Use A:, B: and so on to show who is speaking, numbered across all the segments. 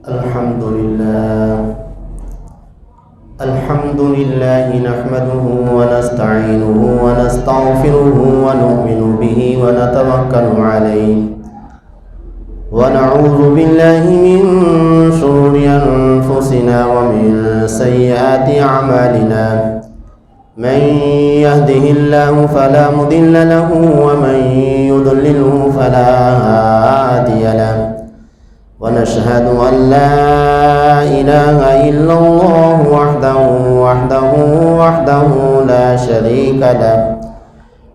A: الحمد لله نحمده ونستعينه ونستغفره ونؤمن به ونتوكل عليه ونعوذ بالله من شرور أنفسنا ومن سيئات أعمالنا من يهده الله فلا مضل له ومن يضلله فلا هادي له ونشهد أن لا إله إلا الله وحده لا شريك له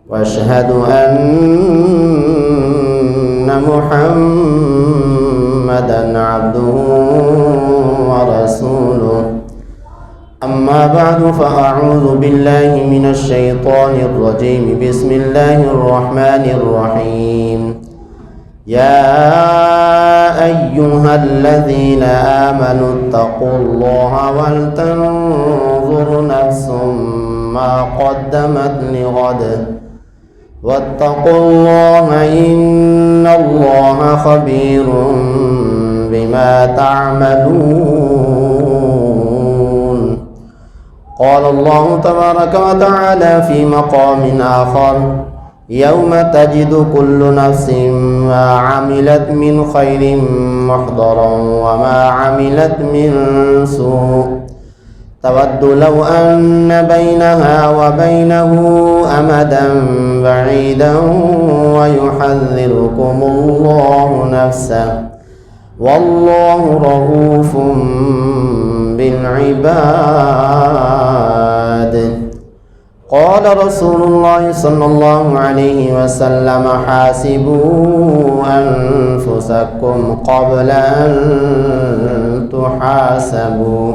A: وأشهد أن محمدا عبده ورسوله أما بعد فأعوذ بالله من الشيطان الرجيم بسم الله الرحمن الرحيم يا أيها الذين آمنوا اتقوا الله ولتنظر نفس ما قدمت لغد واتقوا الله إن الله خبير بما تعملون. قال الله تبارك وتعالى في مقام آخر يوم تجد كل نفس ما عملت من خير محضرا وما عملت من سوء تود لو أن بينها وبينه أمدا بعيدا ويحذركم الله نفسه والله رؤوف بالعباد. قال رسول الله صلى الله عليه وسلم حاسبوا أنفسكم قبل أن تحاسبوا.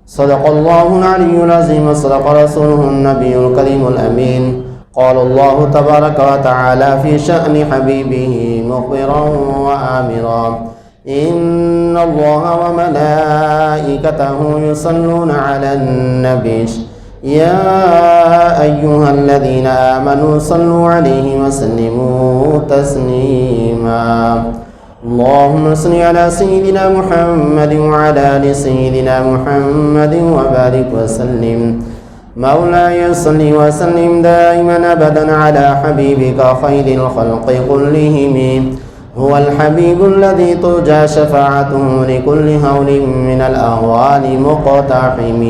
A: صدق الله العلي العظيم وصدق رسوله النبي الكريم الأمين. قال الله تبارك وتعالى في شأن حبيبه مخبرا وآمرا إن الله وملائكته يصلون على النبي يا أيها الذين آمنوا صلوا عليه وسلموا تسليما. اللهم صل على سيدنا محمد وعلى آل سيدنا محمد وبارك وسلم. مولاي صل وسلم دائما أبدا على حبيبك خير الخلق كلهم هو الحبيب الذي ترجى شفاعته لكل هول من الأهوال مقتحم.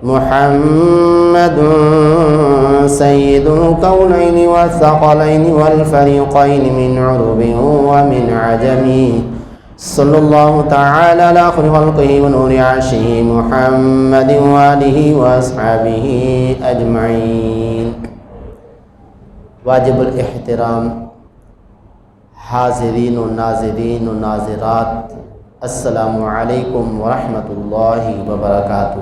A: محمد سيد الكونين والثقلين والفريقين من عرب ومن عجم صلى الله تعالى على خير خلقه ونور عرشه محمد وآله وأصحابه أجمعين. واجب الاحترام حاضرین و ناظرین و ناظرات السلام علیکم ورحمۃ اللہ وبرکاتہ.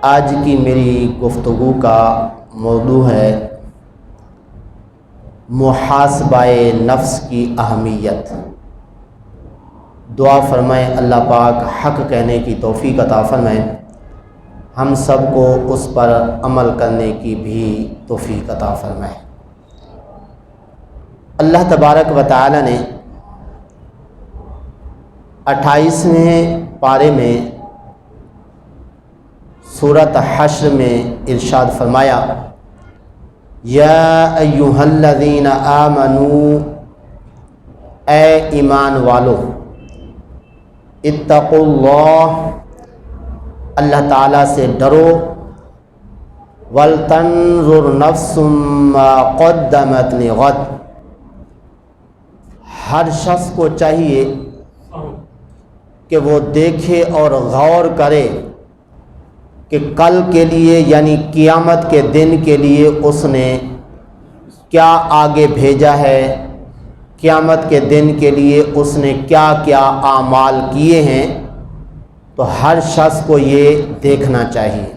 A: آج کی میری گفتگو کا موضوع ہے محاسبہ نفس کی اہمیت. دعا فرمائیں اللہ پاک حق کہنے کی توفیق عطا فرمائیں، ہم سب کو اس پر عمل کرنے کی بھی توفیق عطا فرمائیں. اللہ تبارک و تعالی نے 28ویں پارے میں سورۃ حشر میں ارشاد فرمایا یا ایھا الذین آمنوا، اے ایمان والو، اتقوا اللہ، اللہ تعالیٰ سے ڈرو، ولتنظر نفس ما قدمت لغد، ہر شخص کو چاہیے کہ وہ دیکھے اور غور کرے کہ کل کے لیے یعنی قیامت کے دن کے لیے اس نے کیا آگے بھیجا ہے، قیامت کے دن کے لیے اس نے کیا کیا اعمال کیے ہیں. تو ہر شخص کو یہ دیکھنا چاہیے.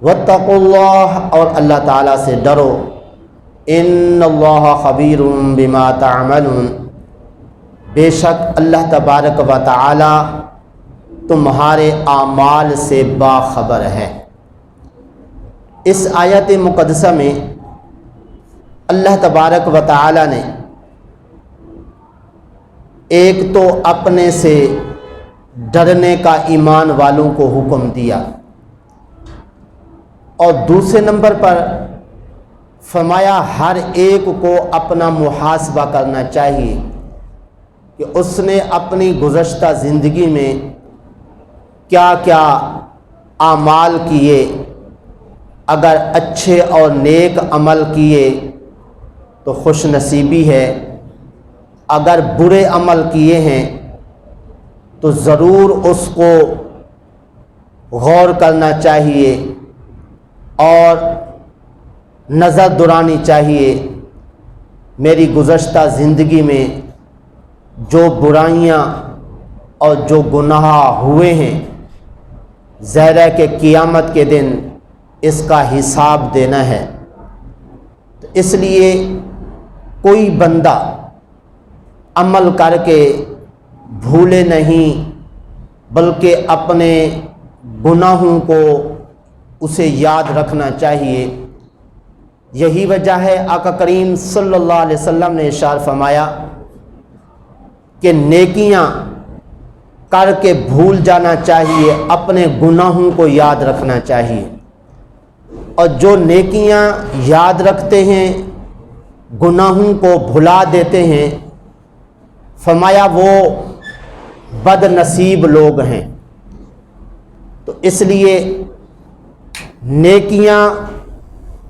A: واتقوا اللہ، اور اللہ تعالیٰ سے ڈرو. ان اللہ خبیر بما تعملون، بے شک اللہ تبارک و تعالی تمہارے اعمال سے باخبر ہے. اس آیت مقدسہ میں اللہ تبارک و تعالی نے ایک تو اپنے سے ڈرنے کا ایمان والوں کو حکم دیا، اور دوسرے نمبر پر فرمایا ہر ایک کو اپنا محاسبہ کرنا چاہیے کہ اس نے اپنی گزشتہ زندگی میں کیا کیا اعمال کیے، اگر اچھے اور نیک عمل کیے تو خوش نصیبی ہے، اگر برے عمل کیے ہیں تو ضرور اس کو غور کرنا چاہیے اور نظر دورانی چاہیے میری گزشتہ زندگی میں جو برائیاں اور جو گناہ ہوئے ہیں، ظاہر ہے کہ قیامت کے دن اس کا حساب دینا ہے۔ تو اس لیے کوئی بندہ عمل کر کے بھولے نہیں، بلکہ اپنے گناہوں کو اسے یاد رکھنا چاہیے۔ یہی وجہ ہے آقا کریم صلی اللہ علیہ وسلم نے ارشاد فرمایا کہ نیکیاں کر کے بھول جانا چاہیے، اپنے گناہوں کو یاد رکھنا چاہیے، اور جو نیکیاں یاد رکھتے ہیں گناہوں کو بھلا دیتے ہیں، فرمایا وہ بد نصیب لوگ ہیں۔ تو اس لیے نیکیاں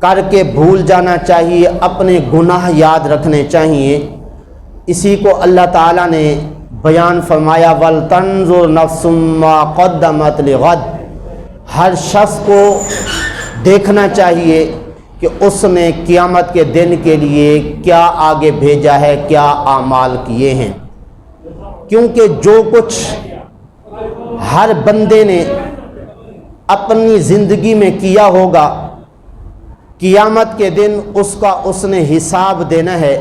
A: کر کے بھول جانا چاہیے، اپنے گناہ یاد رکھنے چاہیے۔ اسی کو اللہ تعالیٰ نے بیان فرمایا وَلْتَنْظُرْ نَفْسٌ مَّا قَدَّمَتْ لِغَدٍ، ہر شخص کو دیکھنا چاہیے کہ اس نے قیامت کے دن کے لیے کیا آگے بھیجا ہے، کیا اعمال کیے ہیں، کیونکہ جو کچھ ہر بندے نے اپنی زندگی میں کیا ہوگا قیامت کے دن اس نے حساب دینا ہے،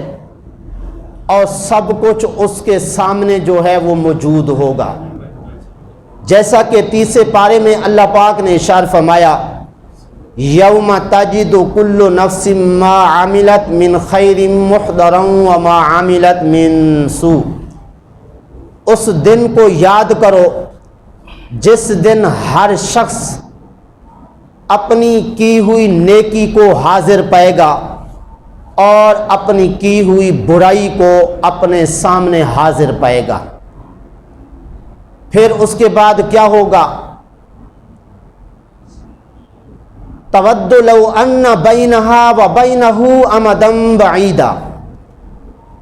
A: اور سب کچھ اس کے سامنے جو ہے وہ موجود ہوگا۔ جیسا کہ تیسرے پارے میں اللہ پاک نے ارشاد فرمایا یوم تجد کل نفس ما عملت من خیر محضرا وما عملت من سوء، اس دن کو یاد کرو جس دن ہر شخص اپنی کی ہوئی نیکی کو حاضر پائے گا اور اپنی کی ہوئی برائی کو اپنے سامنے حاضر پائے گا۔ پھر اس کے بعد کیا ہوگا؟ تود لو ان بینہا و بینہ امدا بعیدا،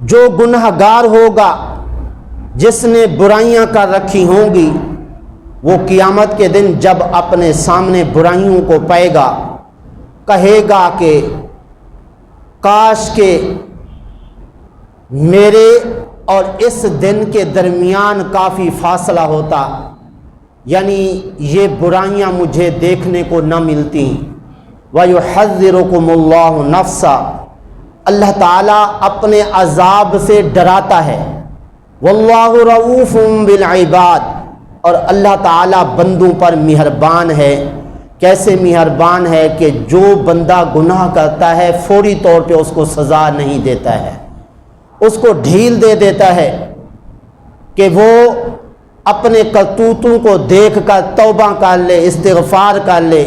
A: جو گناہ گار ہوگا جس نے برائیاں کر رکھی ہوں گی، وہ قیامت کے دن جب اپنے سامنے برائیوں کو پائے گا کہے گا کہ کاش کہ میرے اور اس دن کے درمیان کافی فاصلہ ہوتا، یعنی یہ برائیاں مجھے دیکھنے کو نہ ملتی۔ وَيُحَذِّرُكُمُ اللَّهُ نَفْسًا، اللہ تعالیٰ اپنے عذاب سے ڈراتا ہے۔ وَاللَّهُ رَءُوفٌ بِالْعِبَادِ، اور اللہ تعالیٰ بندوں پر مہربان ہے۔ کیسے مہربان ہے کہ جو بندہ گناہ کرتا ہے فوری طور پہ اس کو سزا نہیں دیتا ہے، اس کو ڈھیل دے دیتا ہے کہ وہ اپنے کرتوتوں کو دیکھ کر توبہ کر لے، استغفار کر لے۔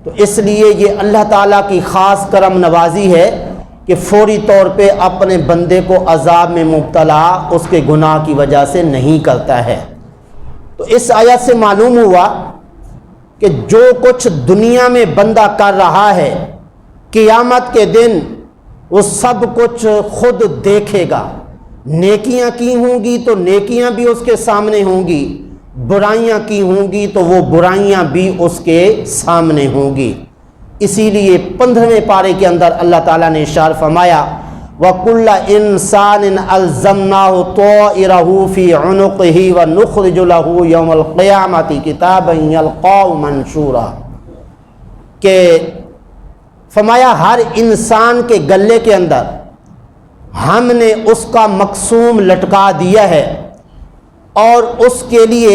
A: تو اس لیے یہ اللہ تعالیٰ کی خاص کرم نوازی ہے کہ فوری طور پہ اپنے بندے کو عذاب میں مبتلا اس کے گناہ کی وجہ سے نہیں کرتا ہے۔ تو اس آیت سے معلوم ہوا کہ جو کچھ دنیا میں بندہ کر رہا ہے قیامت کے دن وہ سب کچھ خود دیکھے گا۔ نیکیاں کی ہوں گی تو نیکیاں بھی اس کے سامنے ہوں گی، برائیاں کی ہوں گی تو وہ برائیاں بھی اس کے سامنے ہوں گی۔ اسی لیے 15ویں پارے کے اندر اللہ تعالیٰ نے ارشاد فرمایا وَكُلَّ إِنسَانٍ أَلْزَمْنَاهُ طَائِرَهُ فِي عُنُقِهِ وَنُخْرِجُ لَهُ يَوْمَ الْقِيَامَةِ كِتَابًا يَلْقَاهُ مَنشُورًا، کہ فرمایا ہر انسان کے گلے کے اندر ہم نے اس کا مقسوم لٹکا دیا ہے، اور اس کے لیے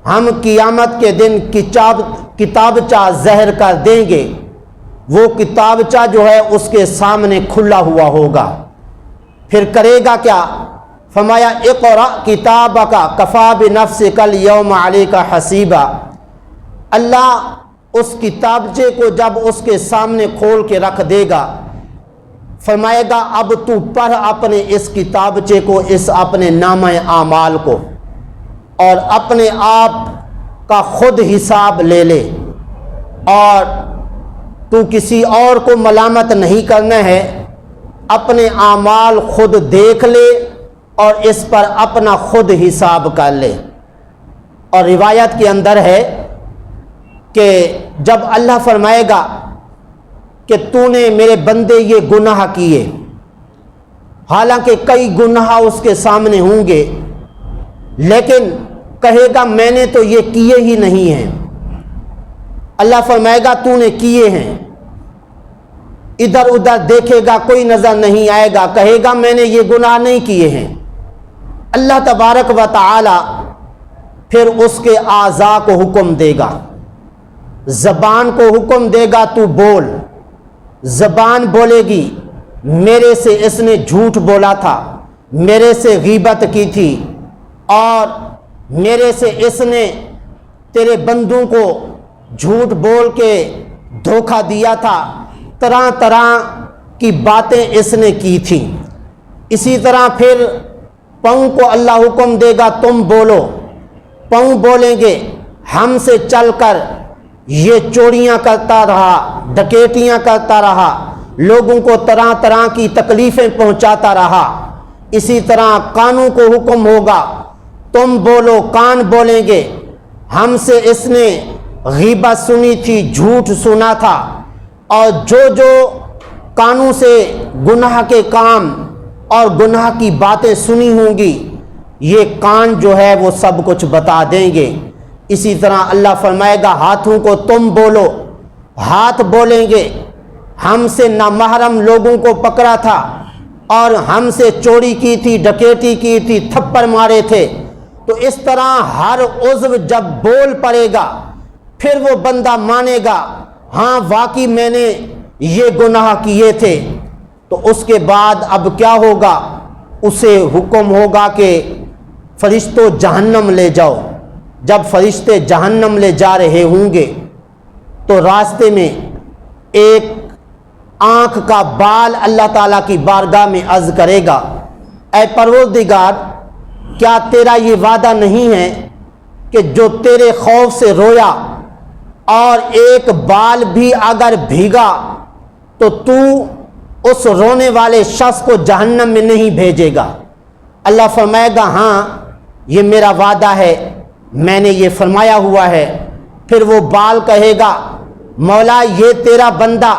A: ہم قیامت کے دن کتابچہ ظاہر کر دیں گے۔ وہ کتابچہ جو ہے اس کے سامنے کھلا ہوا ہوگا، پھر کرے گا کیا؟ فرمایا اقرأ کتابک کفی بنفسک اليوم علیک حسیبا۔ اللہ اس کتابچے کو جب اس کے سامنے کھول کے رکھ دے گا، فرمائے گا اب تو پڑھ اپنے اس کتابچے کو، اس اپنے نامہ اعمال کو، اور اپنے آپ کا خود حساب لے لے، اور تو کسی اور کو ملامت نہیں کرنا ہے، اپنے اعمال خود دیکھ لے اور اس پر اپنا خود حساب کر لے۔ اور روایت کے اندر ہے کہ جب اللہ فرمائے گا کہ تو نے میرے بندے یہ گناہ کیے، حالانکہ کئی گناہ اس کے سامنے ہوں گے، لیکن کہے گا میں نے تو یہ کیے ہی نہیں ہیں۔ اللہ فرمائے گا تو نے کیے ہیں، ادھر ادھر دیکھے گا کوئی نظر نہیں آئے گا، کہے گا میں نے یہ گناہ نہیں کیے ہیں۔ اللہ تبارک و تعالی پھر اس کے اعضاء کو حکم دے گا، زبان کو حکم دے گا تو بول۔ زبان بولے گی میرے سے اس نے جھوٹ بولا تھا، میرے سے غیبت کی تھی، اور میرے سے اس نے تیرے بندوں کو جھوٹ بول کے دھوکہ دیا تھا، طرح طرح کی باتیں اس نے کی تھیں۔ اسی طرح پھر پاؤں کو اللہ حکم دے گا تم بولو۔ پاؤں بولیں گے ہم سے چل کر یہ چوریاں کرتا رہا، ڈکیتیاں کرتا رہا، لوگوں کو طرح طرح کی تکلیفیں پہنچاتا رہا۔ اسی طرح کانوں کو حکم ہوگا تم بولو۔ کان بولیں گے ہم سے اس نے غیبت سنی تھی، جھوٹ سنا تھا، اور جو کانوں سے گناہ کے کام اور گناہ کی باتیں سنی ہوں گی یہ کان جو ہے وہ سب کچھ بتا دیں گے۔ اسی طرح اللہ فرمائے گا ہاتھوں کو تم بولو۔ ہاتھ بولیں گے ہم سے نامحرم لوگوں کو پکڑا تھا، اور ہم سے چوری کی تھی، ڈکیتی کی تھی، تھپڑ مارے تھے۔ تو اس طرح ہر عضو جب بول پڑے گا پھر وہ بندہ مانے گا ہاں واقعی میں نے یہ گناہ کیے تھے۔ تو اس کے بعد اب کیا ہوگا؟ اسے حکم ہوگا کہ فرشتوں جہنم لے جاؤ۔ جب فرشتے جہنم لے جا رہے ہوں گے تو راستے میں ایک آنکھ کا بال اللہ تعالیٰ کی بارگاہ میں عرض کرے گا اے پروردگار، کیا تیرا یہ وعدہ نہیں ہے کہ جو تیرے خوف سے رویا اور ایک بال بھی اگر بھیگا تو تو اس رونے والے شخص کو جہنم میں نہیں بھیجے گا؟ اللہ فرمائے گا ہاں یہ میرا وعدہ ہے، میں نے یہ فرمایا ہوا ہے۔ پھر وہ بال کہے گا مولا یہ تیرا بندہ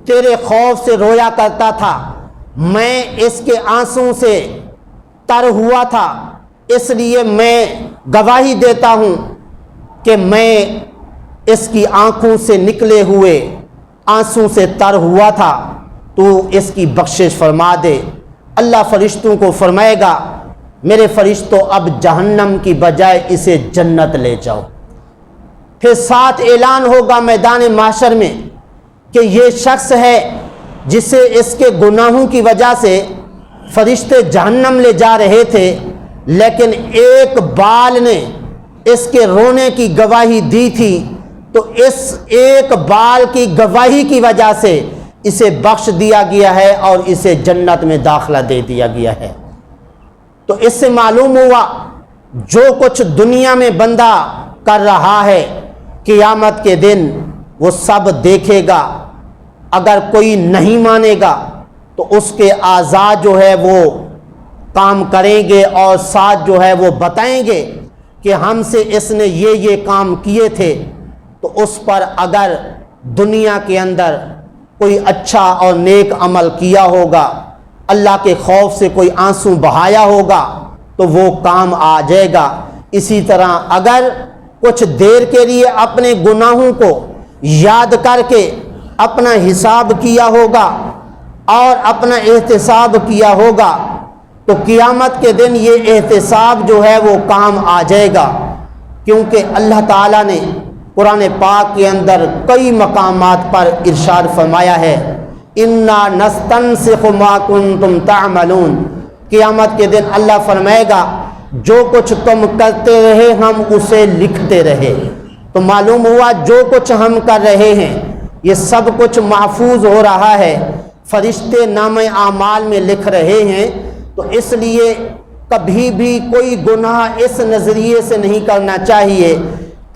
A: تیرے خوف سے رویا کرتا تھا، میں اس کے آنسوں سے تر ہوا تھا، اس لیے میں گواہی دیتا ہوں کہ میں اس کی آنکھوں سے نکلے ہوئے آنسوں سے تر ہوا تھا، تو اس کی بخشش فرما دے۔ اللہ فرشتوں کو فرمائے گا میرے فرشتوں اب جہنم کی بجائے اسے جنت لے جاؤ۔ پھر ساتھ اعلان ہوگا میدان محشر میں کہ یہ شخص ہے جسے اس کے گناہوں کی وجہ سے فرشتے جہنم لے جا رہے تھے، لیکن ایک بال نے اس کے رونے کی گواہی دی تھی، تو اس ایک بال کی گواہی کی وجہ سے اسے بخش دیا گیا ہے اور اسے جنت میں داخلہ دے دیا گیا ہے۔ تو اس سے معلوم ہوا جو کچھ دنیا میں بندہ کر رہا ہے قیامت کے دن وہ سب دیکھے گا۔ اگر کوئی نہیں مانے گا تو اس کے اعضاء جو ہے وہ کام کریں گے اور ساتھ جو ہے وہ بتائیں گے کہ ہم سے اس نے یہ کام کیے تھے۔ تو اس پر اگر دنیا کے اندر کوئی اچھا اور نیک عمل کیا ہوگا، اللہ کے خوف سے کوئی آنسو بہایا ہوگا تو وہ کام آ جائے گا۔ اسی طرح اگر کچھ دیر کے لیے اپنے گناہوں کو یاد کر کے اپنا حساب کیا ہوگا اور اپنا احتساب کیا ہوگا تو قیامت کے دن یہ احتساب جو ہے وہ کام آ جائے گا، کیونکہ اللہ تعالیٰ نے قرآن پاک کے اندر کئی مقامات پر ارشاد فرمایا ہے اِنَّا نَسْتَنسِخُ مَا كُنْتُمْ تَعْمَلُونَ، قیامت کے دن اللہ فرمائے گا جو کچھ تم کرتے رہے ہم اسے لکھتے رہے۔ تو معلوم ہوا جو کچھ ہم کر رہے ہیں یہ سب کچھ محفوظ ہو رہا ہے، فرشتے نامہ اعمال میں لکھ رہے ہیں۔ تو اس لیے کبھی بھی کوئی گناہ اس نظریے سے نہیں کرنا چاہیے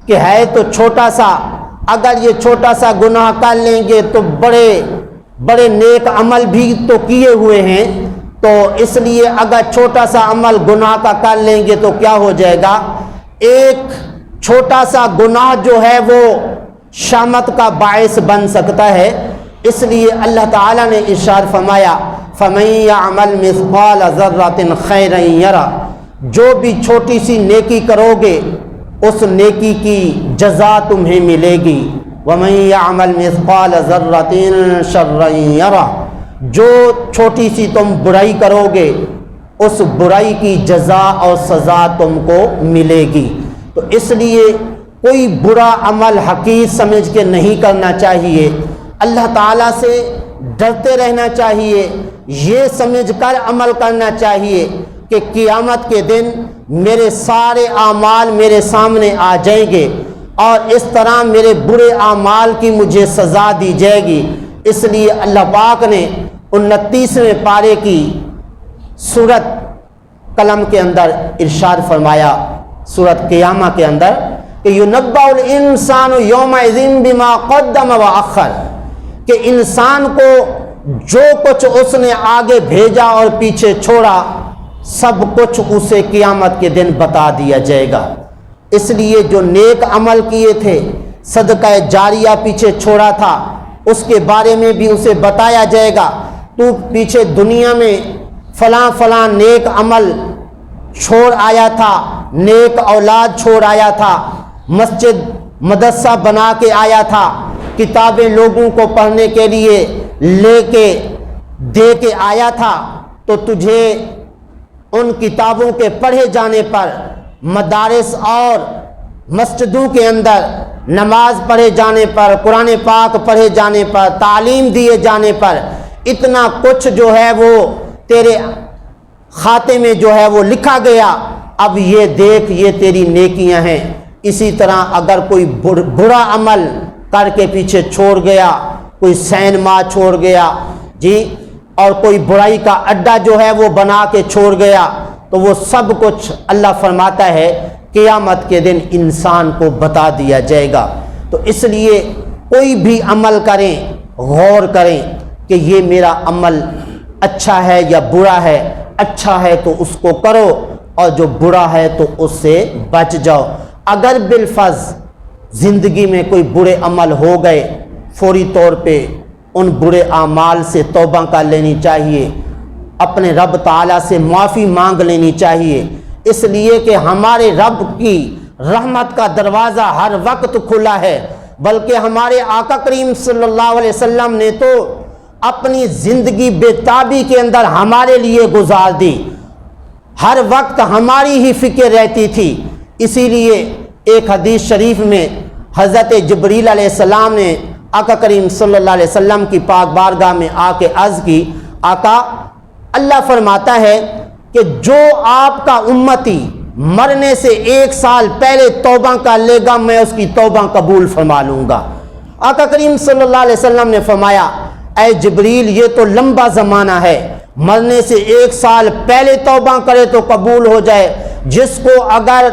A: کہ ہے تو چھوٹا سا، اگر یہ چھوٹا سا گناہ کر لیں گے تو بڑے بڑے نیک عمل بھی تو کیے ہوئے ہیں، تو اس لیے اگر چھوٹا سا عمل گناہ کا کر لیں گے تو کیا ہو جائے گا، ایک چھوٹا سا گناہ جو ہے وہ شامت کا باعث بن سکتا ہے۔ اس لیے اللہ تعالیٰ نے ارشاد فرمایا فَمَن يَعْمَلْ مِثْقَالَ ذَرَّةٍ خَيْرًا يَرَهُ، جو بھی چھوٹی سی نیکی کرو گے اس نیکی کی جزا تمہیں ملے گی۔ وَمَن يَعْمَلْ مِثْقَالَ ذَرَّةٍ شَرًّا يَرَهُ، جو چھوٹی سی تم برائی کرو گے اس برائی کی جزا اور سزا تم کو ملے گی۔ تو اس لیے کوئی برا عمل حقیر سمجھ کے نہیں کرنا چاہیے، اللہ تعالیٰ سے ڈرتے رہنا چاہیے، یہ سمجھ کر عمل کرنا چاہیے کہ قیامت کے دن میرے سارے اعمال میرے سامنے آ جائیں گے اور اس طرح میرے برے اعمال کی مجھے سزا دی جائے گی۔ اس لیے اللہ پاک نے 29ویں پارے کی سورت قلم کے اندر ارشاد فرمایا، سورت قیامہ کے اندر کہ یُنَبَّأُ الْإِنسَانُ يَوْمَئِذٍ بِمَا قَدَّمَ وَأَخَّرَ، کہ انسان کو جو کچھ اس نے آگے بھیجا اور پیچھے چھوڑا سب کچھ اسے قیامت کے دن بتا دیا جائے گا۔ اس لیے جو نیک عمل کیے تھے، صدقہ جاریہ پیچھے چھوڑا تھا، اس کے بارے میں بھی اسے بتایا جائے گا، تو پیچھے دنیا میں فلاں فلاں نیک عمل چھوڑ آیا تھا، نیک اولاد چھوڑ آیا تھا، مسجد مدرسہ بنا کے آیا تھا، کتابیں لوگوں کو پڑھنے کے لیے لے کے دے کے آیا تھا، تو تجھے ان کتابوں کے پڑھے جانے پر مدارس اور مسجدوں کے اندر نماز پڑھے جانے پر، قرآن پاک پڑھے جانے پر، تعلیم دیے جانے پر اتنا کچھ جو ہے وہ تیرے کھاتے میں جو ہے وہ لکھا گیا، اب یہ دیکھ یہ تیری نیکیاں ہیں۔ اسی طرح اگر کوئی برا عمل کر کے پیچھے چھوڑ گیا، کوئی سینما چھوڑ گیا جی، اور کوئی برائی کا اڈا جو ہے وہ بنا کے چھوڑ گیا، تو وہ سب کچھ اللہ فرماتا ہے قیامت کے دن انسان کو بتا دیا جائے گا۔ تو اس لیے کوئی بھی عمل کریں غور کریں کہ یہ میرا عمل اچھا ہے یا برا ہے، اچھا ہے تو اس کو کرو اور جو برا ہے تو اس سے بچ جاؤ۔ اگر بالفرض زندگی میں کوئی برے عمل ہو گئے، فوری طور پہ ان برے اعمال سے توبہ کر لینی چاہیے، اپنے رب تعالیٰ سے معافی مانگ لینی چاہیے، اس لیے کہ ہمارے رب کی رحمت کا دروازہ ہر وقت کھلا ہے، بلکہ ہمارے آقا کریم صلی اللہ علیہ وسلم نے تو اپنی زندگی بے تابی کے اندر ہمارے لیے گزار دی، ہر وقت ہماری ہی فکر رہتی تھی۔ اسی لیے ایک حدیث شریف میں حضرت جبریل علیہ السلام نے آقا کریم صلی اللہ علیہ وسلم کی پاک بارگاہ میں آ کے عرض کی، آقا اللہ فرماتا ہے کہ جو آپ کا امتی مرنے سے 1 سال پہلے توبہ کر لے گا میں اس کی توبہ قبول فرما لوں گا۔ آقا کریم صلی اللہ علیہ وسلم نے فرمایا اے جبریل یہ تو لمبا زمانہ ہے، مرنے سے 1 سال پہلے توبہ کرے تو قبول ہو جائے، جس کو اگر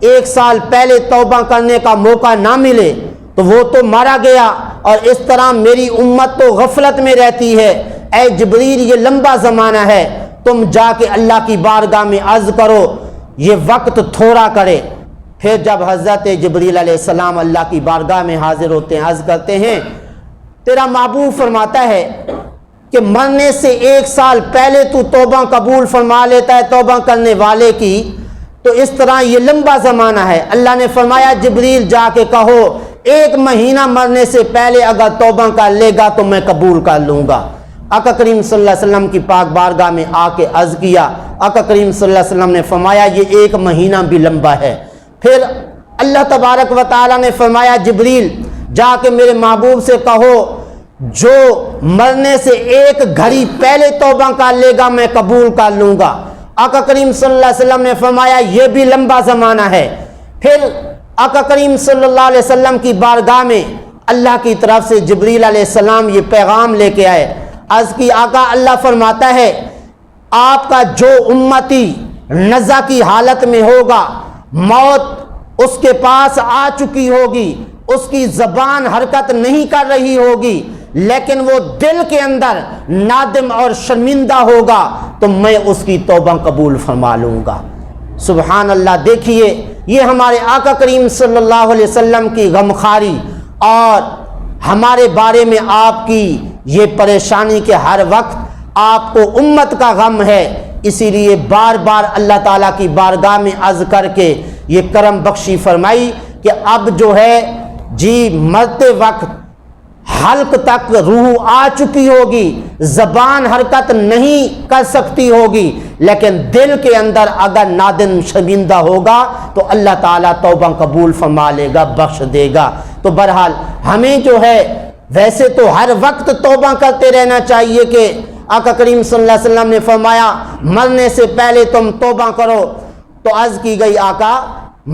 A: 1 سال پہلے توبہ کرنے کا موقع نہ ملے تو وہ تو مارا گیا، اور اس طرح میری امت تو غفلت میں رہتی ہے۔ اے جبریل یہ لمبا زمانہ ہے، تم جا کے اللہ کی بارگاہ میں عرض کرو یہ وقت تھوڑا کرے۔ پھر جب حضرت جبریل علیہ السلام اللہ کی بارگاہ میں حاضر ہوتے ہیں، عرض کرتے ہیں تیرا محبوب فرماتا ہے کہ مرنے سے 1 سال پہلے تو توبہ قبول فرما لیتا ہے توبہ کرنے والے کی، تو اس طرح یہ لمبا زمانہ ہے۔ اللہ نے فرمایا جبریل جا کے کہو 1 مہینہ مرنے سے پہلے اگر توبہ کر لے گا تو میں قبول کر لوں گا۔ آقا کریم صلی اللہ علیہ وسلم کی پاک بارگاہ میں آ کے عرض کیا، آقا کریم صلی اللہ علیہ وسلم نے فرمایا یہ 1 مہینہ بھی لمبا ہے۔ پھر اللہ تبارک و تعالیٰ نے فرمایا جبریل جا کے میرے محبوب سے کہو جو مرنے سے 1 گھڑی پہلے توبہ کر لے گا میں قبول کر لوں گا۔ آقا کریم صلی اللہ علیہ وسلم نے فرمایا یہ بھی لمبا زمانہ ہے۔ پھر آقا کریم صلی اللہ علیہ وسلم کی بارگاہ میں اللہ کی طرف سے جبریل علیہ السلام یہ پیغام لے کے آئے۔ عرض کی آقا اللہ فرماتا ہے آپ کا جو امتی نزع کی حالت میں ہوگا، موت اس کے پاس آ چکی ہوگی، اس کی زبان حرکت نہیں کر رہی ہوگی، لیکن وہ دل کے اندر نادم اور شرمندہ ہوگا، تو میں اس کی توبہ قبول فرما لوں گا۔ سبحان اللہ۔ دیکھیے یہ ہمارے آقا کریم صلی اللہ علیہ وسلم کی غمخواری اور ہمارے بارے میں آپ کی یہ پریشانی کہ ہر وقت آپ کو امت کا غم ہے، اسی لیے بار بار اللہ تعالیٰ کی بارگاہ میں عرض کر کے یہ کرم بخشی فرمائی کہ اب جو ہے جی مرتے وقت حلق تک روح آ چکی ہوگی، زبان حرکت نہیں کر سکتی ہوگی، لیکن دل کے اندر اگر نادم شرمندہ ہوگا تو اللہ تعالیٰ توبہ قبول فرما لے گا، بخش دے گا۔ تو بہرحال ہمیں جو ہے ویسے تو ہر وقت توبہ کرتے رہنا چاہیے کہ آقا کریم صلی اللہ علیہ وسلم نے فرمایا مرنے سے پہلے تم توبہ کرو۔ تو عرض کی گئی آقا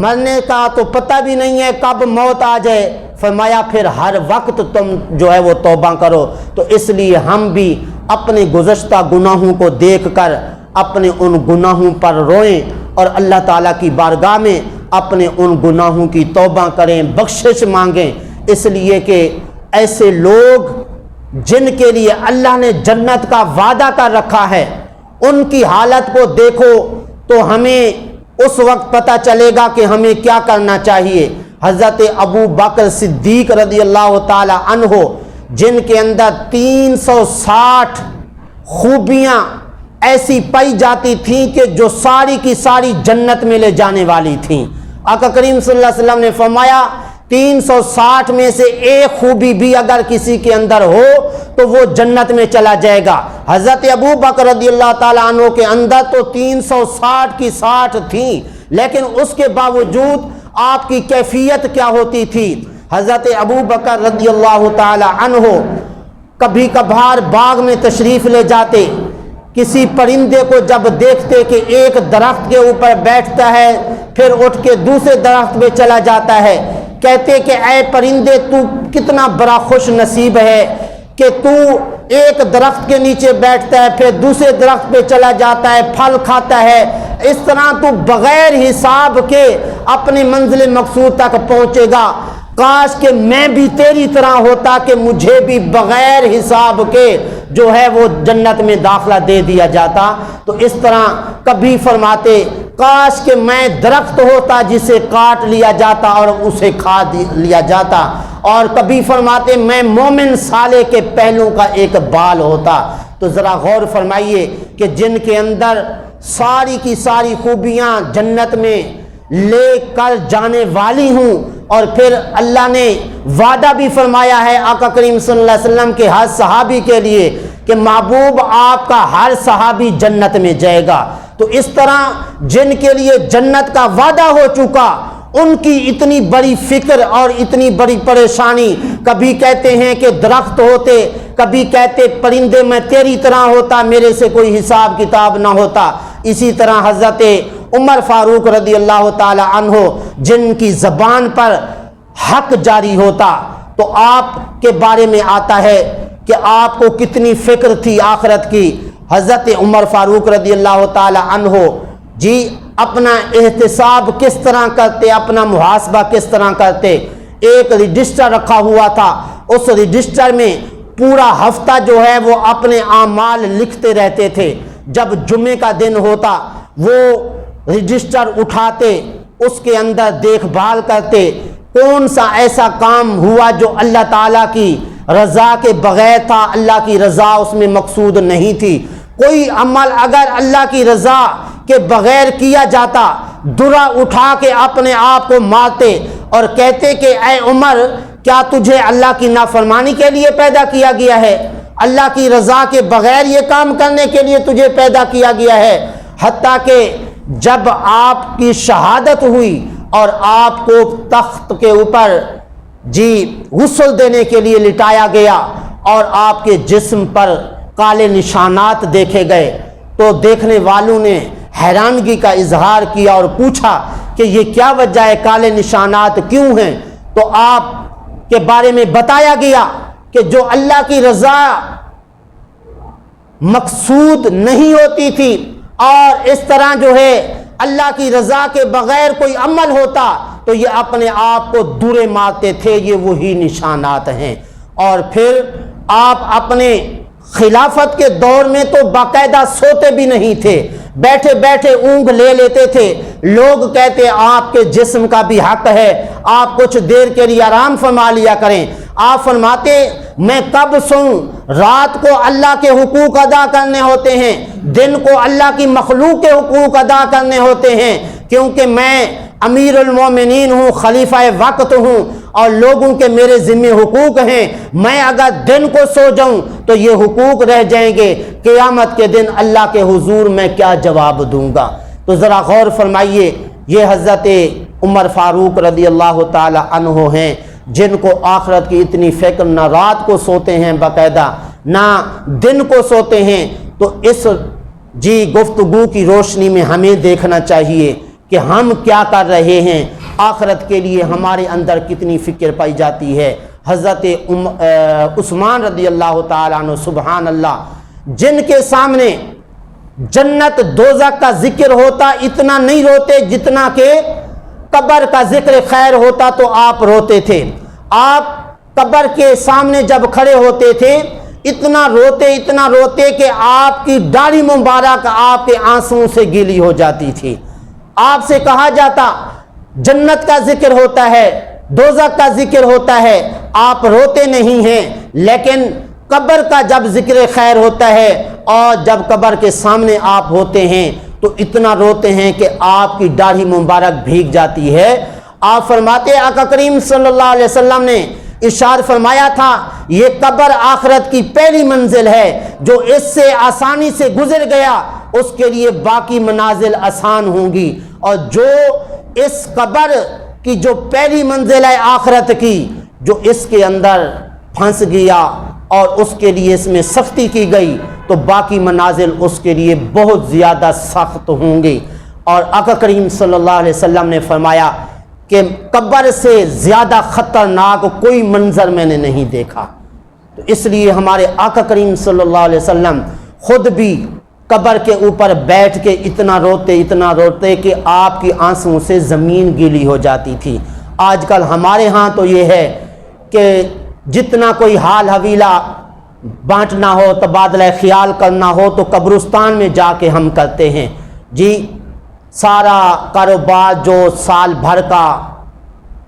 A: مرنے کا تو پتہ بھی نہیں ہے کب موت آ جائے، فرمایا پھر ہر وقت تم جو ہے وہ توبہ کرو۔ تو اس لیے ہم بھی اپنے گزشتہ گناہوں کو دیکھ کر اپنے ان گناہوں پر روئیں اور اللہ تعالیٰ کی بارگاہ میں اپنے ان گناہوں کی توبہ کریں، بخشش مانگیں، اس لیے کہ ایسے لوگ جن کے لیے اللہ نے جنت کا وعدہ کر رکھا ہے ان کی حالت کو دیکھو تو ہمیں اس وقت پتہ چلے گا کہ ہمیں کیا کرنا چاہیے۔ حضرت ابو بکر صدیق رضی اللہ تعالی عنہ جن کے اندر 360 خوبیاں ایسی پائی جاتی تھیں کہ جو ساری کی ساری جنت میں لے جانے والی تھیں، آقا کریم صلی اللہ علیہ وسلم نے فرمایا 360 میں سے ایک خوبی بھی اگر کسی کے اندر ہو تو وہ جنت میں چلا جائے گا۔ حضرت ابو بکر رضی اللہ تعالیٰ عنہ کے اندر تو 360 کی 60 تھیں، لیکن اس کے باوجود آپ کی کیفیت کیا ہوتی تھی؟ حضرت ابو بکر رضی اللہ تعالیٰ عنہ کبھی کبھار باغ میں تشریف لے جاتے، کسی پرندے کو جب دیکھتے کہ ایک درخت کے اوپر بیٹھتا ہے پھر اٹھ کے دوسرے درخت پہ چلا جاتا ہے، کہتے کہ اے پرندے تو کتنا بڑا خوش نصیب ہے کہ تو ایک درخت کے نیچے بیٹھتا ہے پھر دوسرے درخت پہ چلا جاتا ہے، پھل کھاتا ہے، اس طرح تو بغیر حساب کے اپنی منزل مقصود تک پہنچے گا۔ کاش کہ میں بھی تیری طرح ہوتا کہ مجھے بھی بغیر حساب کے جو ہے وہ جنت میں داخلہ دے دیا جاتا۔ تو اس طرح کبھی فرماتے کاش کہ میں درخت ہوتا جسے کاٹ لیا جاتا اور اسے کھا لیا جاتا، اور کبھی فرماتے میں مومن صالح کے پہلوں کا ایک بال ہوتا۔ تو ذرا غور فرمائیے کہ جن کے اندر ساری کی ساری خوبیاں جنت میں لے کر جانے والی ہوں، اور پھر اللہ نے وعدہ بھی فرمایا ہے آقا کریم صلی اللہ علیہ وسلم کے ہر صحابی کے لیے کہ محبوب آپ کا ہر صحابی جنت میں جائے گا۔ تو اس طرح جن کے لیے جنت کا وعدہ ہو چکا ان کی اتنی بڑی فکر اور اتنی بڑی پریشانی، کبھی کہتے ہیں کہ درخت ہوتے، کبھی کہتے پرندے میں تیری طرح ہوتا میرے سے کوئی حساب کتاب نہ ہوتا۔ اسی طرح حضرت عمر فاروق رضی اللہ تعالی عنہ جن کی زبان پر حق جاری ہوتا تو آپ کے بارے میں آتا ہے کہ آپ کو کتنی فکر تھی آخرت کی۔ حضرت عمر فاروق رضی اللہ تعالی عنہ جی اپنا احتساب کس طرح کرتے، اپنا محاسبہ کس طرح کرتے؟ ایک رجسٹر رکھا ہوا تھا، اس رجسٹر میں پورا ہفتہ جو ہے وہ اپنے اعمال لکھتے رہتے تھے۔ جب جمعے کا دن ہوتا وہ رجسٹر اٹھاتے، اس کے اندر دیکھ بھال کرتے کون سا ایسا کام ہوا جو اللہ تعالیٰ کی رضا کے بغیر تھا، اللہ کی رضا اس میں مقصود نہیں تھی۔ کوئی عمل اگر اللہ کی رضا کے بغیر کیا جاتا، درا اٹھا کے اپنے آپ کو مارتے اور کہتے کہ اے عمر کیا تجھے اللہ کی نافرمانی کے لیے پیدا کیا گیا ہے؟ اللہ کی رضا کے بغیر یہ کام کرنے کے لیے تجھے پیدا کیا گیا ہے؟ حتیٰ کہ جب آپ کی شہادت ہوئی اور آپ کو تخت کے اوپر جی غسل دینے کے لیے لٹایا گیا اور آپ کے جسم پر کالے نشانات دیکھے گئے تو دیکھنے والوں نے حیرانگی کا اظہار کیا اور پوچھا کہ یہ کیا وجہ ہے، کالے نشانات کیوں ہیں؟ تو آپ کے بارے میں بتایا گیا کہ جو اللہ کی رضا مقصود نہیں ہوتی تھی اور اس طرح جو ہے اللہ کی رضا کے بغیر کوئی عمل ہوتا تو یہ اپنے آپ کو دورے مارتے تھے، یہ وہی نشانات ہیں۔ اور پھر آپ اپنے خلافت کے دور میں تو باقاعدہ سوتے بھی نہیں تھے، بیٹھے بیٹھے اونگ لے لیتے تھے۔ لوگ کہتے آپ کے جسم کا بھی حق ہے، آپ کچھ دیر کے لیے آرام فرما لیا کریں۔ آپ فرماتے میں کب سوں، رات کو اللہ کے حقوق ادا کرنے ہوتے ہیں، دن کو اللہ کی مخلوق کے حقوق ادا کرنے ہوتے ہیں، کیونکہ میں امیر المومنین ہوں، خلیفہ وقت ہوں اور لوگوں کے میرے ذمہ حقوق ہیں۔ میں اگر دن کو سو جاؤں تو یہ حقوق رہ جائیں گے، قیامت کے دن اللہ کے حضور میں کیا جواب دوں گا؟ تو ذرا غور فرمائیے، یہ حضرت عمر فاروق رضی اللہ تعالی عنہ ہیں جن کو آخرت کی اتنی فکر، نہ رات کو سوتے ہیں باقاعدہ نہ دن کو سوتے ہیں۔ تو اس گفتگو کی روشنی میں ہمیں دیکھنا چاہیے کہ ہم کیا کر رہے ہیں، آخرت کے لیے ہمارے اندر کتنی فکر پائی جاتی ہے۔ حضرت عثمان رضی اللہ تعالیٰ عنہ، سبحان اللہ، جن کے سامنے جنت دوزخ کا ذکر ہوتا اتنا نہیں روتے جتنا کہ قبر کا ذکر خیر ہوتا تو آپ روتے تھے۔ آپ قبر کے سامنے جب کھڑے ہوتے تھے اتنا روتے کہ آپ کی داڑھی مبارک آپ کے آنسوؤں سے گیلی ہو جاتی تھی۔ آپ سے کہا جاتا جنت کا ذکر ہوتا ہے، دوزخ کا ذکر ہوتا ہے، آپ روتے نہیں ہیں، لیکن قبر کا جب ذکر خیر ہوتا ہے اور جب قبر کے سامنے آپ ہوتے ہیں تو اتنا روتے ہیں کہ آپ کی داڑھی مبارک بھیگ جاتی ہے۔ آپ فرماتے آقا کریم صلی اللہ علیہ وسلم نے ارشاد فرمایا تھا، یہ قبر آخرت کی پہلی منزل ہے، جو اس سے آسانی سے گزر گیا اس کے لیے باقی منازل آسان ہوں گی، اور جو اس قبر کی جو پہلی منزل ہے آخرت کی، جو اس کے اندر پھنس گیا اور اس کے لیے اس میں سختی کی گئی تو باقی منازل اس کے لیے بہت زیادہ سخت ہوں گی۔ اور آقا کریم صلی اللہ علیہ وسلم نے فرمایا کہ قبر سے زیادہ خطرناک کوئی منظر میں نے نہیں دیکھا۔ تو اس لیے ہمارے آقا کریم صلی اللہ علیہ وسلم خود بھی قبر کے اوپر بیٹھ کے اتنا روتے کہ آپ کی آنسوؤں سے زمین گیلی ہو جاتی تھی۔ آج کل ہمارے ہاں تو یہ ہے کہ جتنا کوئی حال حویلہ بانٹنا ہو، تبادلہ خیال کرنا ہو تو قبرستان میں جا کے ہم کرتے ہیں۔ جی سارا کاروبار جو سال بھر کا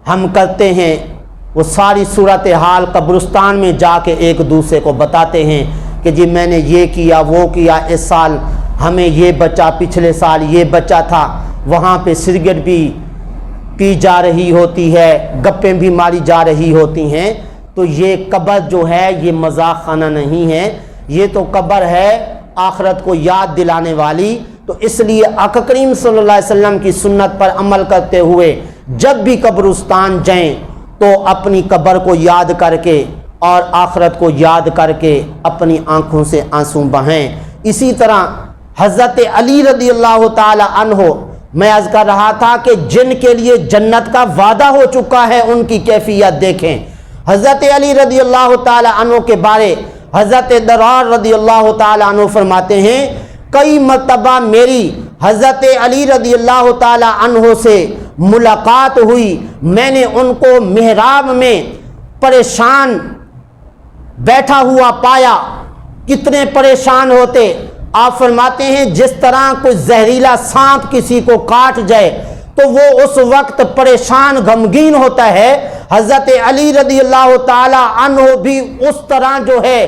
A: ہم کرتے ہیں وہ ساری صورتحال قبرستان میں جا کے ایک دوسرے کو بتاتے ہیں کہ جی میں نے یہ کیا وہ کیا، اس سال ہمیں یہ بچا، پچھلے سال یہ بچا تھا، وہاں پہ سگریٹ بھی پی جا رہی ہوتی ہے، گپیں بھی ماری جا رہی ہوتی ہیں۔ تو یہ قبر جو ہے یہ مذاق خانہ نہیں ہے، یہ تو قبر ہے آخرت کو یاد دلانے والی۔ تو اس لیے آقا کریم صلی اللہ علیہ وسلم کی سنت پر عمل کرتے ہوئے جب بھی قبرستان جائیں تو اپنی قبر کو یاد کر کے اور آخرت کو یاد کر کے اپنی آنکھوں سے آنسو بہائیں۔ اسی طرح حضرت علی رضی اللہ تعالی عنہ، میں عرض کر رہا تھا کہ جن کے لیے جنت کا وعدہ ہو چکا ہے ان کی کیفیت دیکھیں۔ حضرت علی رضی اللہ تعالی عنہ کے بارے حضرت درار رضی اللہ تعالی عنہ فرماتے ہیں، کئی مرتبہ میری حضرت علی رضی اللہ تعالی عنہ سے ملاقات ہوئی، میں نے ان کو محراب میں پریشان بیٹھا ہوا پایا۔ کتنے پریشان ہوتے، آپ فرماتے ہیں جس طرح کوئی زہریلا سانپ کسی کو کاٹ جائے تو وہ اس وقت پریشان غمگین ہوتا ہے، حضرت علی رضی اللہ تعالی عنہ بھی اس طرح جو ہے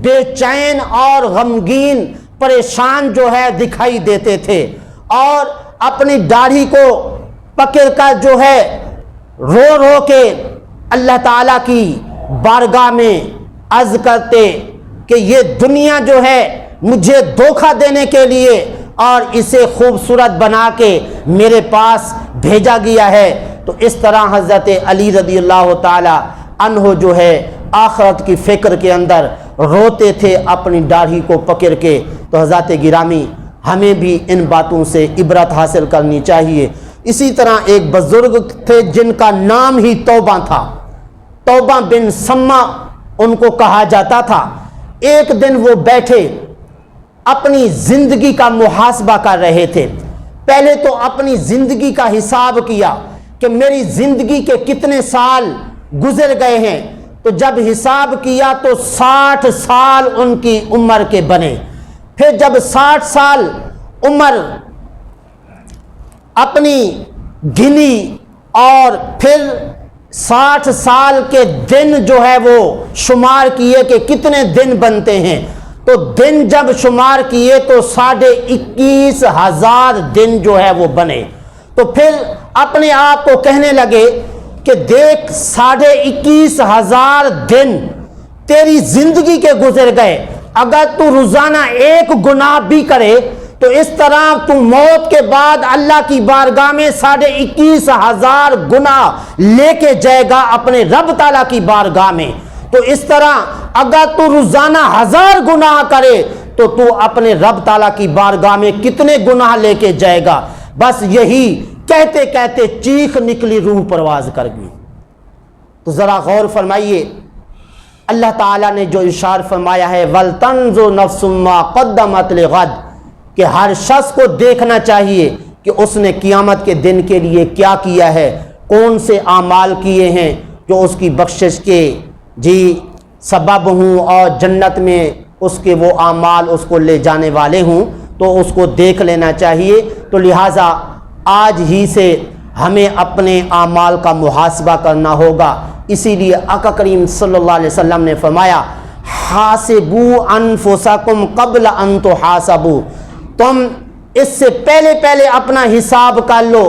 A: بے چین اور غمگین پریشان جو ہے دکھائی دیتے تھے، اور اپنی داڑھی کو پکڑ کر جو ہے رو رو کے اللہ تعالیٰ کی بارگاہ میں عرض کرتے کہ یہ دنیا جو ہے مجھے دھوکہ دینے کے لیے اور اسے خوبصورت بنا کے میرے پاس بھیجا گیا ہے۔ تو اس طرح حضرت علی رضی اللہ تعالی عنہ جو ہے آخرت کی فکر کے اندر روتے تھے اپنی داڑھی کو پکڑ کے۔ تو حضرت گرامی ہمیں بھی ان باتوں سے عبرت حاصل کرنی چاہیے۔ اسی طرح ایک بزرگ تھے جن کا نام ہی توبہ تھا، توبہ بن سما ان کو کہا جاتا تھا۔ ایک دن وہ بیٹھے اپنی زندگی کا محاسبہ کر رہے تھے۔ پہلے تو اپنی زندگی کا حساب کیا کہ میری زندگی کے کتنے سال گزر گئے ہیں، تو جب حساب کیا تو 60 سال ان کی عمر کے بنے۔ پھر جب 60 سال عمر اپنی گنی اور پھر 60 سال کے دن جو ہے وہ شمار کیے کہ کتنے دن بنتے ہیں، تو دن جب شمار کیے تو 21,500 دن جو ہے وہ بنے۔ تو پھر اپنے آپ کو کہنے لگے کہ دیکھ 21,500 دن تیری زندگی کے گزر گئے، اگر تو روزانہ ایک گناہ بھی کرے تو اس طرح تو موت کے بعد اللہ کی بارگاہ میں 21,500 گناہ لے کے جائے گا اپنے رب تعالیٰ کی بارگاہ میں۔ تو اس طرح اگر تو روزانہ 1000 گناہ کرے تو تو اپنے رب تعالیٰ کی بارگاہ میں کتنے گناہ لے کے جائے گا۔ بس یہی کہتے کہتے چیخ نکلی، روح پرواز کر گئی۔ تو ذرا غور فرمائیے، اللہ تعالیٰ نے جو ارشاد فرمایا ہے وَلْتَنْظُرْ نَفْسٌ مَّا قَدَّمَتْ لِغَدٍ، کہ ہر شخص کو دیکھنا چاہیے کہ اس نے قیامت کے دن کے لیے کیا کیا ہے، کون سے اعمال کیے ہیں جو اس کی بخشش کے سبب ہوں اور جنت میں اس کے وہ اعمال اس کو لے جانے والے ہوں، تو اس کو دیکھ لینا چاہیے۔ تو لہٰذا آج ہی سے ہمیں اپنے اعمال کا محاسبہ کرنا ہوگا۔ اسی لیے آقا کریم صلی اللہ علیہ وسلم نے فرمایا حاسبوا انفسکم قبل ان تحاسبوا، تم اس سے پہلے اپنا حساب کر لو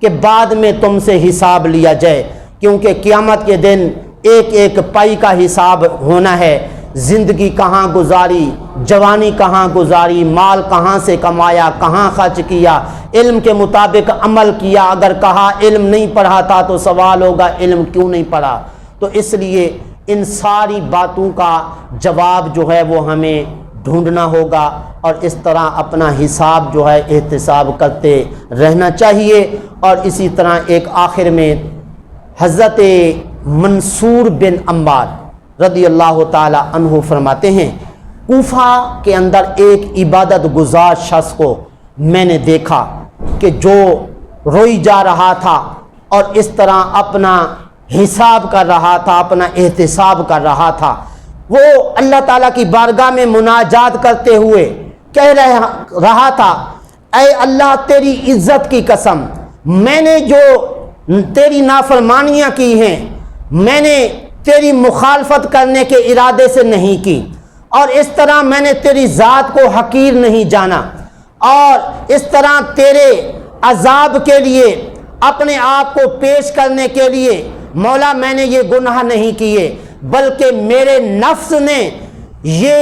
A: کہ بعد میں تم سے حساب لیا جائے، کیونکہ قیامت کے دن ایک ایک پائی کا حساب ہونا ہے۔ زندگی کہاں گزاری، جوانی کہاں گزاری، مال کہاں سے کمایا، کہاں خرچ کیا، علم کے مطابق عمل کیا، اگر کہا علم نہیں پڑھا تھا تو سوال ہوگا علم کیوں نہیں پڑھا۔ تو اس لیے ان ساری باتوں کا جواب جو ہے وہ ہمیں ڈھونڈنا ہوگا، اور اس طرح اپنا حساب جو ہے احتساب کرتے رہنا چاہیے۔ اور اسی طرح ایک آخر میں حضرت منصور بن عمار رضی اللہ تعالی عنہ فرماتے ہیں کوفہ کے اندر ایک عبادت گزار شخص کو میں نے دیکھا کہ جو روئی جا رہا تھا اور اس طرح اپنا حساب کر رہا تھا، اپنا احتساب کر رہا تھا۔ وہ اللہ تعالیٰ کی بارگاہ میں مناجات کرتے ہوئے کہہ رہا تھا اے اللہ تیری عزت کی قسم، میں نے جو تیری نافرمانیاں کی ہیں میں نے تیری مخالفت کرنے کے ارادے سے نہیں کی، اور اس طرح میں نے تیری ذات کو حقیر نہیں جانا، اور اس طرح تیرے عذاب کے لیے اپنے آپ کو پیش کرنے کے لیے مولا میں نے یہ گناہ نہیں کیے، بلکہ میرے نفس نے یہ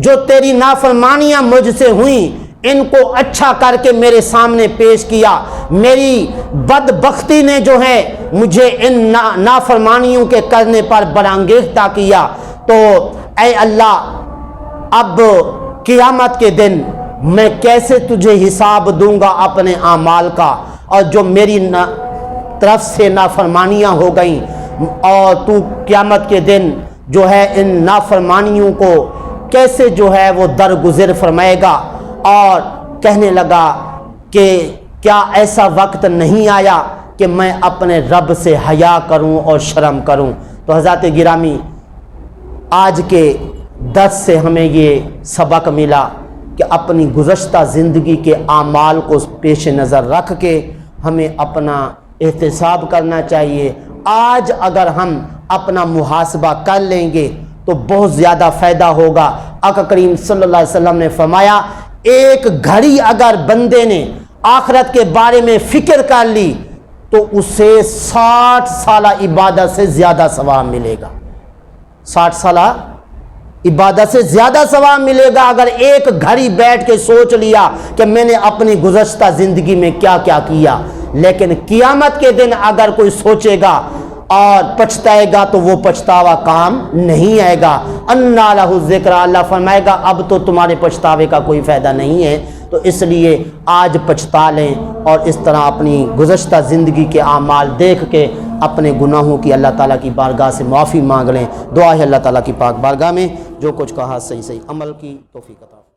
A: جو تیری نافرمانیاں مجھ سے ہوئیں ان کو اچھا کر کے میرے سامنے پیش کیا، میری بدبختی نے جو ہے مجھے ان نافرمانیوں کے کرنے پر برانگیختہ کیا۔ تو اے اللہ اب قیامت کے دن میں کیسے تجھے حساب دوں گا اپنے اعمال کا، اور جو میری طرف سے نافرمانیاں ہو گئیں، اور تو قیامت کے دن جو ہے ان نافرمانیوں کو کیسے جو ہے وہ درگزر فرمائے گا۔ اور کہنے لگا کہ کیا ایسا وقت نہیں آیا کہ میں اپنے رب سے حیا کروں اور شرم کروں۔ تو حضرات گرامی، آج کے درس سے ہمیں یہ سبق ملا کہ اپنی گزشتہ زندگی کے اعمال کو پیش نظر رکھ کے ہمیں اپنا احتساب کرنا چاہیے۔ آج اگر ہم اپنا محاسبہ کر لیں گے تو بہت زیادہ فائدہ ہوگا۔ آقا کریم صلی اللہ علیہ وسلم نے فرمایا ایک گھڑی اگر بندے نے آخرت کے بارے میں فکر کر لی تو اسے 60 سالہ عبادت سے زیادہ ثواب ملے گا۔ 60 سالہ عبادت سے زیادہ ثواب ملے گا اگر ایک گھڑی بیٹھ کے سوچ لیا کہ میں نے اپنی گزشتہ زندگی میں کیا کیا کیا۔ لیکن قیامت کے دن اگر کوئی سوچے گا اور پچھتائے گا تو وہ پچھتاوا کام نہیں آئے گا۔ انا لہ الذکر، اللہ فرمائے گا اب تو تمہارے پچھتاوے کا کوئی فائدہ نہیں ہے۔ تو اس لیے آج پچھتا لیں اور اس طرح اپنی گزشتہ زندگی کے اعمال دیکھ کے اپنے گناہوں کی اللہ تعالیٰ کی بارگاہ سے معافی مانگ لیں۔ دعا ہے اللہ تعالیٰ کی پاک بارگاہ میں جو کچھ کہا صحیح عمل کی توفیق عطا۔